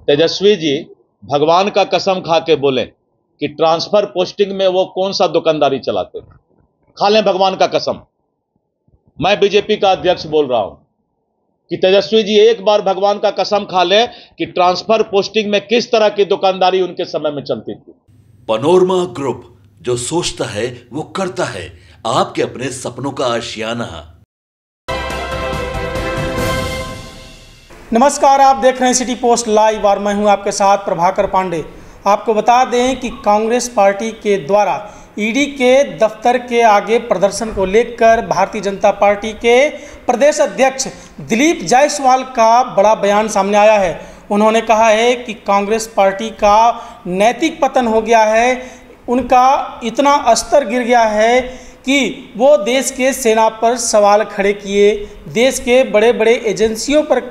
तेजस्वी जी भगवान का कसम खा के बोले कि ट्रांसफर पोस्टिंग में वो कौन सा दुकानदारी चलाते थे। खा लें भगवान का कसम। मैं बीजेपी का अध्यक्ष बोल रहा हूं कि तेजस्वी जी एक बार भगवान का कसम खा लें कि ट्रांसफर पोस्टिंग में किस तरह की दुकानदारी उनके समय में चलती थी। पनोरमा ग्रुप, जो सोचता है वो करता है। आपके अपने सपनों का आशियाना। नमस्कार, आप देख रहे हैं सिटी पोस्ट लाइव और मैं हूं आपके साथ प्रभाकर पांडे। आपको बता दें कि कांग्रेस पार्टी के द्वारा ईडी के दफ्तर के आगे प्रदर्शन को लेकर भारतीय जनता पार्टी के प्रदेश अध्यक्ष दिलीप जायसवाल का बड़ा बयान सामने आया है। उन्होंने कहा है कि कांग्रेस पार्टी का नैतिक पतन हो गया है, उनका इतना स्तर गिर गया है कि वो देश के सेना पर सवाल खड़े किए, देश के बड़े बड़े एजेंसियों पर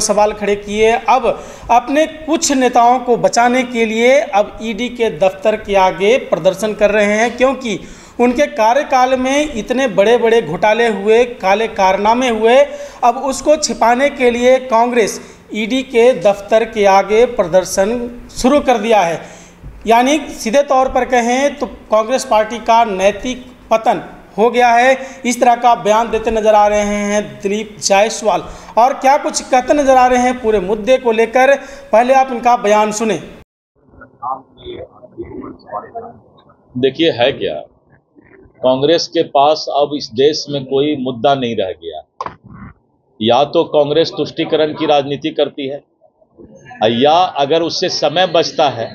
सवाल खड़े किए। अब अपने कुछ नेताओं को बचाने के लिए अब ईडी के दफ्तर के आगे प्रदर्शन कर रहे हैं, क्योंकि उनके कार्यकाल में इतने बड़े बड़े घोटाले हुए, काले कारनामे हुए। अब उसको छिपाने के लिए कांग्रेस ईडी के दफ्तर के आगे प्रदर्शन शुरू कर दिया है। यानी सीधे तौर पर कहें तो कांग्रेस पार्टी का नैतिक पतन हो गया है। इस तरह का बयान देते नजर आ रहे हैं दिलीप जायसवाल। और क्या कुछ कहते नजर आ रहे हैं पूरे मुद्दे को लेकर, पहले आप इनका बयान सुने। देखिए, है क्या, कांग्रेस के पास अब इस देश में कोई मुद्दा नहीं रह गया। या तो कांग्रेस तुष्टीकरण की राजनीति करती है, या अगर उससे समय बचता है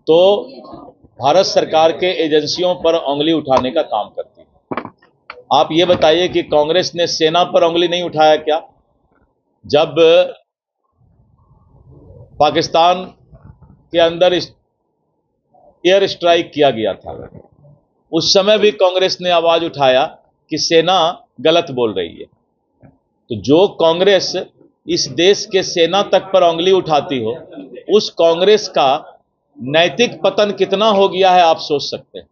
तो भारत सरकार के एजेंसियों पर उंगली उठाने का काम करती है। आप ये बताइए कि कांग्रेस ने सेना पर उंगली नहीं उठाया क्या? जब पाकिस्तान के अंदर एयर स्ट्राइक किया गया था, उस समय भी कांग्रेस ने आवाज उठाया कि सेना गलत बोल रही है। तो जो कांग्रेस इस देश के सेना तक पर उंगली उठाती हो, उस कांग्रेस का नैतिक पतन कितना हो गया है आप सोच सकते हैं।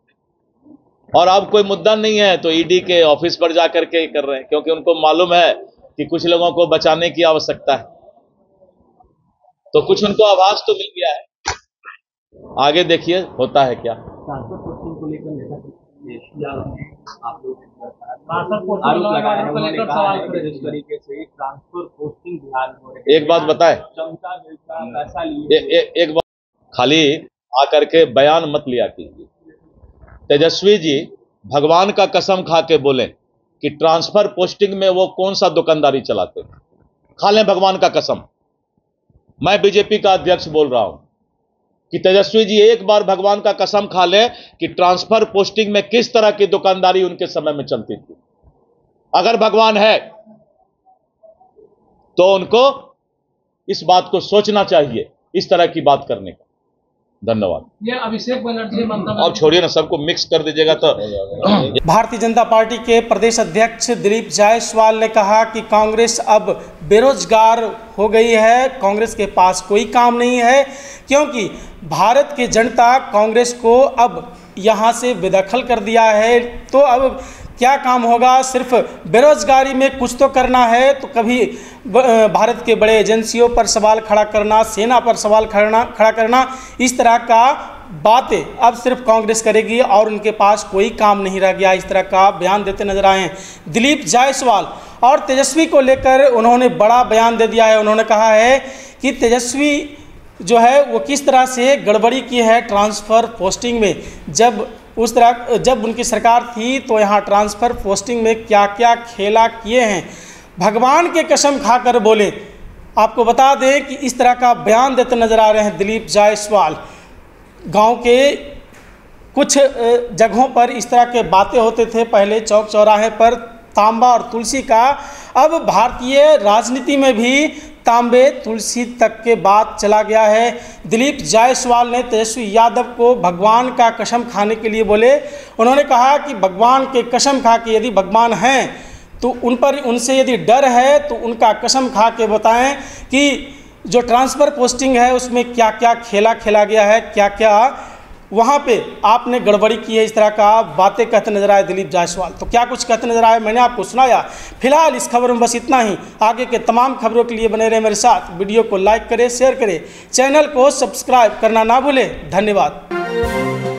और अब कोई मुद्दा नहीं है तो ईडी के ऑफिस पर जाकर के कर रहे हैं, क्योंकि उनको मालूम है कि कुछ लोगों को बचाने की आवश्यकता है। तो कुछ उनको आभास तो मिल गया है। आगे देखिए होता है क्या। एक बात बताए, एक बात खाली आकर के बयान मत लिया कीजिए। तेजस्वी जी भगवान का कसम खा के बोले कि ट्रांसफर पोस्टिंग में वो कौन सा दुकानदारी चलाते थे। खा लें भगवान का कसम। मैं बीजेपी का अध्यक्ष बोल रहा हूं कि तेजस्वी जी एक बार भगवान का कसम खा लें कि ट्रांसफर पोस्टिंग में किस तरह की दुकानदारी उनके समय में चलती थी। अगर भगवान है तो उनको इस बात को सोचना चाहिए, इस तरह की बात करने का। धन्यवाद। ये अभिषेक बनर्जी अब छोड़िए ना, सबको मिक्स कर दीजिएगा तो। भारतीय जनता पार्टी के प्रदेश अध्यक्ष दिलीप जायसवाल ने कहा कि कांग्रेस अब बेरोजगार हो गई है, कांग्रेस के पास कोई काम नहीं है, क्योंकि भारत की जनता कांग्रेस को अब यहाँ से बेदखल कर दिया है। तो अब क्या काम होगा? सिर्फ बेरोजगारी में कुछ तो करना है, तो कभी भारत के बड़े एजेंसियों पर सवाल खड़ा करना, सेना पर सवाल खड़ा करना, इस तरह का बातें अब सिर्फ कांग्रेस करेगी और उनके पास कोई काम नहीं रह गया। इस तरह का बयान देते नजर आए हैं दिलीप जायसवाल। और तेजस्वी को लेकर उन्होंने बड़ा बयान दे दिया है। उन्होंने कहा है कि तेजस्वी जो है वो किस तरह से गड़बड़ी की है ट्रांसफ़र पोस्टिंग में। जब उनकी सरकार थी तो यहाँ ट्रांसफ़र पोस्टिंग में क्या क्या खेला किए हैं, भगवान के कसम खाकर बोले। आपको बता दें कि इस तरह का बयान देते नजर आ रहे हैं दिलीप जायसवाल। गांव के कुछ जगहों पर इस तरह के बातें होते थे पहले चौक चौराहे पर, तांबा और तुलसी का। अब भारतीय राजनीति में भी तांबे तुलसी तक के बात चला गया है। दिलीप जायसवाल ने तेजस्वी यादव को भगवान का कसम खाने के लिए बोले। उन्होंने कहा कि भगवान के कसम खा के, यदि भगवान हैं तो उनसे यदि डर है तो उनका कसम खा के बताएं कि जो ट्रांसफ़र पोस्टिंग है उसमें क्या क्या खेला गया है, क्या क्या वहाँ पे आपने गड़बड़ी की है, इस तरह का बातें कहते नजर आए दिलीप जायसवाल। तो क्या कुछ कहते नजर आए मैंने आपको सुनाया। फिलहाल इस खबर में बस इतना ही। आगे के तमाम खबरों के लिए बने रहे मेरे साथ। वीडियो को लाइक करें, शेयर करें, चैनल को सब्सक्राइब करना ना भूलें। धन्यवाद।